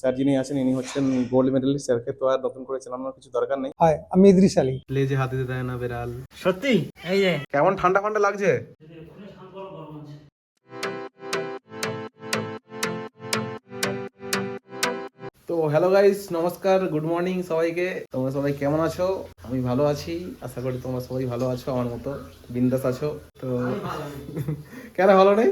Sir যিনি আছেন ইনি হচ্ছেন গোল্ড মেডেলিস্ট। স্যারকে তো আর নতুন করে চেনানোর কিছু দরকার নেই। হাই, আমি ইদ্রিস আলী। লেজে হাত দিতে দেয় না বেড়াল। সত্যি এই যে কেমন ঠান্ডা ঠান্ডা লাগছে? তো হ্যালো গাইস, নমস্কার, গুড মর্নিং সবাইকে। তোমরা সবাই কেমন আছো? আমি ভালো আছি, আশা করি তোমরা সবাই ভালো আছো, আমার মতো বিন্দাস আছো। তো কেন ভালো নেই?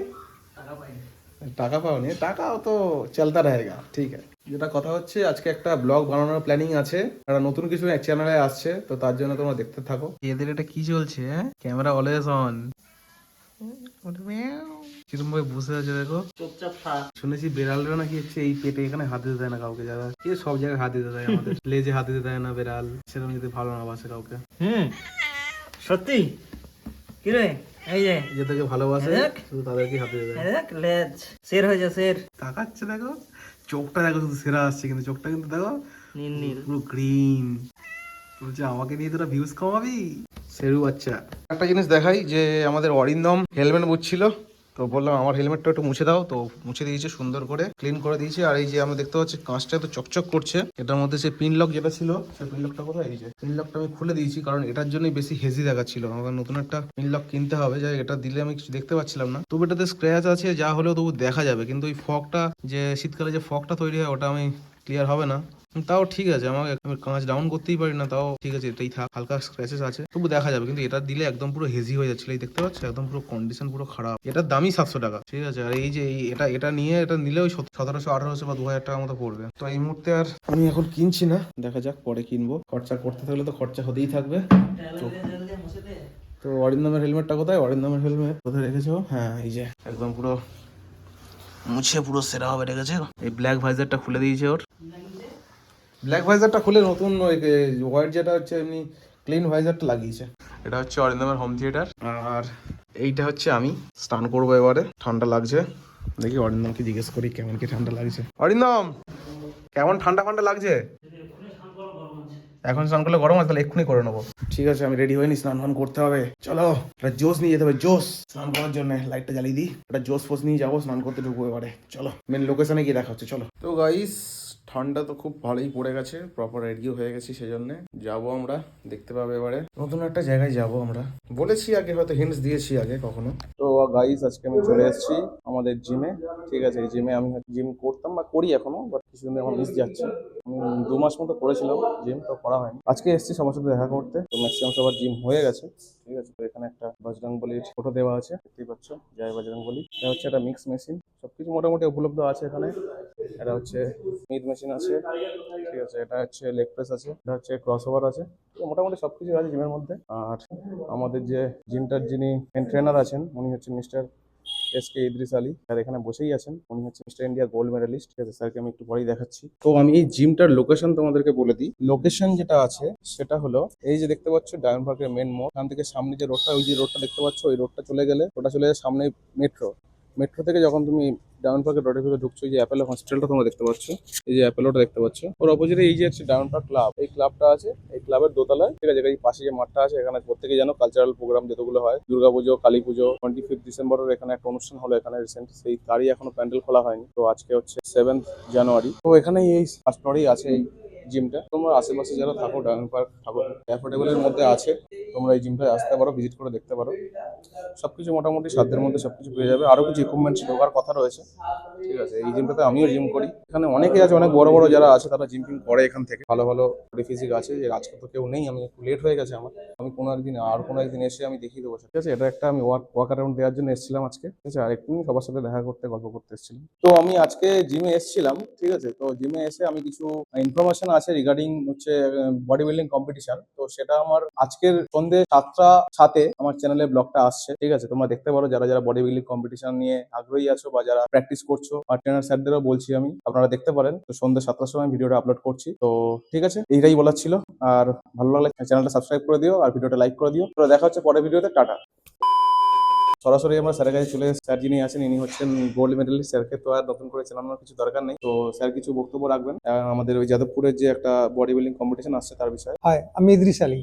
টাকা পাওনি? টাকাও তো চলতা रहेगा, ঠিক আছে। যেটা কথা হচ্ছে, আজকে একটা ব্লগ বানানোর প্ল্যানিং আছে, একটা নতুন কিছু এক চ্যানেলে আসছে, তো তার জন্য তোমরা দেখতে থাকো। এদের এটা কি চলছে? Camera always on. কিরম ভাবে বসে আছে দেখো, চুপচাপ থাক। শুনেছি বেড়ালরা নাকি হচ্ছে এই পেটে এখানে হাত দিতে দেয় না কাউকে, যারা কে সব জায়গায় হাত দিতে দেয় আমাদের লেজে হাত দিতে দেয় না বেড়াল, সেরকম যদি ভালো না বাসে কাউকে। সত্যি কি রে? এই যে যাদেরকে ভালোবাসে দেখ। শুধু তাদেরকে হাত দিতে দেয়। দেখ লেজ শের হয়ে যা শের। তাকাচ্ছে দেখো, চোখটা দেখো শুধু সেরা আসছে, কিন্তু চোখটা কিন্তু দেখো নীল নীল। পুরো গ্রিন। বলছে আমাকে নিয়ে তোরা ভিউজ কমাবি সেরু বাচ্চা। একটা জিনিস দেখাই, যে আমাদের অরিন্দম হেলমেট বুঝছিল, তো বললাম আমার হেলমেটটা একটু মুছে দাও, তো মুছে দিয়েছে সুন্দর করে, ক্লিন করে দিয়েছে। আর এই যে আমরা দেখতে পাচ্ছি কাঁচটা তো চকচক করছে, এটার মধ্যে সেই পিন লক যেটা ছিল, সেই পিন লকটা কোথায়? এই যে পিন লকটা আমি খুলে দিয়েছি, কারণ এটার জন্যই বেশি হেজি দেখাচ্ছিল। আমাকে নতুন একটা পিন লক কিনতে হবে, যাই এটা দিলে আমি কিছু দেখতে পাচ্ছিলাম না। তবু এটাতে স্ক্র্যাচ আছে, যা হলেও তবু দেখা যাবে, কিন্তু ওই ফগটা, যে শীতকালে যে ফগটা তৈরি হয়, ওটা আমি ক্লিয়ার হবে না। তাও ঠিক আছে, আমাকে আমি কাঁচ ডাউন করতেই পারি না, তাও ঠিক আছে, এটাই থাক। হালকা স্ক্র্যাচেস আছে তবু দেখা যাবে, কিন্তু এটা দিলে একদম পুরো হেজি হয়ে যাচ্ছিল, এই দেখতে পাচ্ছ, একদম পুরো কন্ডিশন পুরো খারাপ। এটার দামই 700 টাকা, ঠিক আছে। আর এই যে এটা নিয়ে এটা নিলে ওই 1700 1800 বা 2000 টাকার মতো পড়বে। তো এই মুহূর্তে আর আমি এখন কিনছি না, দেখা যাক পরে কিনবো। খরচা করতে থাকলে তো খরচা হতেই থাকবে। তো অরিন্দমের হেলমেটটা কোথায়? অরিন্দমের হেলমেট কোথায় রেখেছো? হ্যাঁ, এই যে একদম পুরো মুছে পুরো সেরা হবে রেখেছে। এই ব্ল্যাক ভাইজারটা খুলে দিয়েছে ওর, ব্ল্যাক ভাইজারটা খুলে নতুন ওই হোয়াইট যেটা হচ্ছে এমনি ক্লিন ভাইজারটা লাগিয়েছে। এটা হচ্ছে অরিন্দমের হোম থিয়েটার, আর এইটা হচ্ছে আমি স্নান করবো এবারে। ঠান্ডা লাগছে, দেখি অরিন্দমকে জিজ্ঞেস করি কেমন কি ঠান্ডা লাগছে। অরিন্দম, কেমন ঠান্ডা ঠান্ডা লাগছে? এখন স্নান করলে গরম আছে, তাহলে এক্ষুনি করে নেবো। ঠিক আছে, আমি রেডি হয়নি, স্নান ফান করতে হবে। চলো, একটা জোস নিয়ে যেতে হবে, জোস স্নান করার জন্য। লাইটটা জ্বালিয়ে দিই, একটা জোস ফোস নিয়ে যাবো, স্নান করতে ঢুকবো এবারে। চলো মেন লোকেশনে গিয়ে দেখা হচ্ছে, চলো। তো গাইস, ঠান্ডা তো খুব ভালোই পড়ে গেছে, প্রপার রেডিও হয়ে গেছি, সেজন্য যাবো আমরা। দেখতে পাবে এবারে নতুন একটা জায়গায় যাব আমরা, বলেছি আগে, হয়তো হিন্টস দিয়েছি আগে কখনো। তো গাইস, আজকে আমি চলে এসেছি আমাদের জিমে, ঠিক আছে। এই জিমে আমি জিম করতাম বা করি এখনো, বাট কিছুদিন আমার মিস যাচ্ছে। আমি 2 মাস মতো করেছিলাম জিম, তো করা হয়নি। আজকে এসেছি সবার সাথে দেখা করতে, তো ম্যাক্সিমাম সবার জিম হয়ে গেছে, ঠিক আছে। তো এখানে একটা বজরংবলির ফটো দেওয়া আছে, দেখতেই পাচ্ছ, জয় বজরংবলী। এটা হচ্ছে একটা মিক্স মেশিন, সবকিছু মোটামুটি উপলব্ধ আছে এখানে। এটা হচ্ছে মিড মেশিন আছে, ঠিক আছে। এটা হচ্ছে লেগ প্রেস আছে, এটা হচ্ছে ক্রস ওভার আছে, তো মোটামুটি সবকিছু আছে জিমের মধ্যে। আর আমাদের যে জিমটার যিনি মেন ট্রেনার আছেন, উনি হচ্ছেন মিস্টার এসকে ইদ্রিস আলী। আর এখানে বসেই আছেন, উনি হচ্ছে মিস্টার ইন্ডিয়া গোল্ড মেডালিস্ট, ঠিক আছে। স্যারকে আমি একটু পরেই দেখাচ্ছি। তো আমি এই জিমটার লোকেশন তোমাদেরকে বলে দিই। লোকেশন যেটা আছে সেটা হলো, এই যে দেখতে পাচ্ছ ডায়মন্ড পার্কের মেন মোড়, এখান থেকে সামনে যে রোডটা, ওই যে রোডটা দেখতে পাচ্ছ, ওই রোডটা চলে গেলে ওটা চলে যায় সামনে মেট্রো। মেট্রো থেকে যখন তুমি ডায়মন্ড পার্কের রোডের ভিতরে ঢুকছো, এই যে অ্যাপেলো হসপিটালটা তোমরা দেখতে পাচ্ছ, এই যে অ্যাপেলোটা দেখতে পাচ্ছ, ওর অপোজিটে এই যে হচ্ছে ডায়মন্ড পার্ক ক্লাব, এই ক্লাবটা আছে। এই ক্লাবের দোতলায়, ঠিক আছে, এই পাশে যে মাঠটা আছে, এখানে প্রত্যেকে জানো কালচারাল প্রোগ্রাম যতগুলো হয়, দুর্গাপুজো, কালী পুজো, 25 ডিসেম্বরের এখানে একটা অনুষ্ঠান হলো এখানে রিসেন্ট, সেই তারই এখনো প্যান্ডেল খোলা হয়নি। তো আজকে হচ্ছে 7 জানুয়ারি। তো এখানে এই ফার্স্ট ফ্লোরেই আছে এই জিমটা। তোমরা আশেপাশে যারা থাকো, ডায়মন্ড পার্ক থাকো, অ্যাফোর্ডেবলের মধ্যে আছে, তোমরা এই জিমটায় আসতে পারো, ভিজিট করে দেখতে পারো। সবকিছু মোটামুটি সাধ্যের মধ্যে সবকিছু পেয়ে যাবে। আরো কিছু ইকুইপমেন্টস ঢোকার কথা রয়েছে, ঠিক আছে। এই জিমটাতে আমিও জিম করি, এখানে অনেকেই আছে, অনেক বড় বড় যারা আছে তারা জিম টিম করে এখান থেকে, ভালো ভালো বডি ফিজিক আছে। যে আজকে তো কেউ নেই, আমি একটু লেট হয়ে গেছে আমার, আমি কোনো একদিন এসে আমি দেখিয়ে দেবো, ঠিক আছে। এটা একটা আমি ওয়াক অ্যারাউন্ড দেওয়ার জন্য এসেছিলাম আজকে, ঠিক আছে। আর একটু সবার সাথে দেখা করতে, গল্প করতে এসেছিলাম। তো আমি আজকে জিমে এসেছিলাম, ঠিক আছে। তো জিমে এসে আমি কিছু ইনফরমেশন আছে রিগার্ডিং হচ্ছে বডি বিল্ডিং কম্পিটিশন, তো সেটা আমার আজকের সন্ধ্যে 7টা আমার চ্যানেলে ব্লগটা আসছে, ঠিক আছে। তোমরা দেখতে পারো, যারা যারা বডি বিল্ডিং কম্পিটিশন নিয়ে আগ্রহী আছো বা যারা প্র্যাকটিস করছো, আর ট্রেনার স্যারদেরও বলছি আমি, আপনারা দেখতে পারেন। তো সন্ধ্যে 7টার সময় ভিডিওটা আপলোড করছি, তো ঠিক আছে, এইটাই বলার ছিল। আর ভালো লাগলে চ্যানেলটা সাবস্ক্রাইব করে দিও, আর ভিডিওটা লাইক করে দিও। তো দেখা হচ্ছে পরের ভিডিওতে, টাটা। সরাসরি আমরা স্যারের কাছে চলে এসেছি। স্যার যিনি আছেন ইনি হচ্ছেন গোল্ড মেডেলিস্ট। স্যারকে তো আর নতুন করে চেনানোর কিছু দরকার নেই। তো স্যার কিছু বক্তব্য রাখবেন আমাদের ওই যাদবপুরের যে একটা বডি বিল্ডিং কম্পিটিশন আসছে তার বিষয়ে। হাই, আমি ইদ্রিস আলী।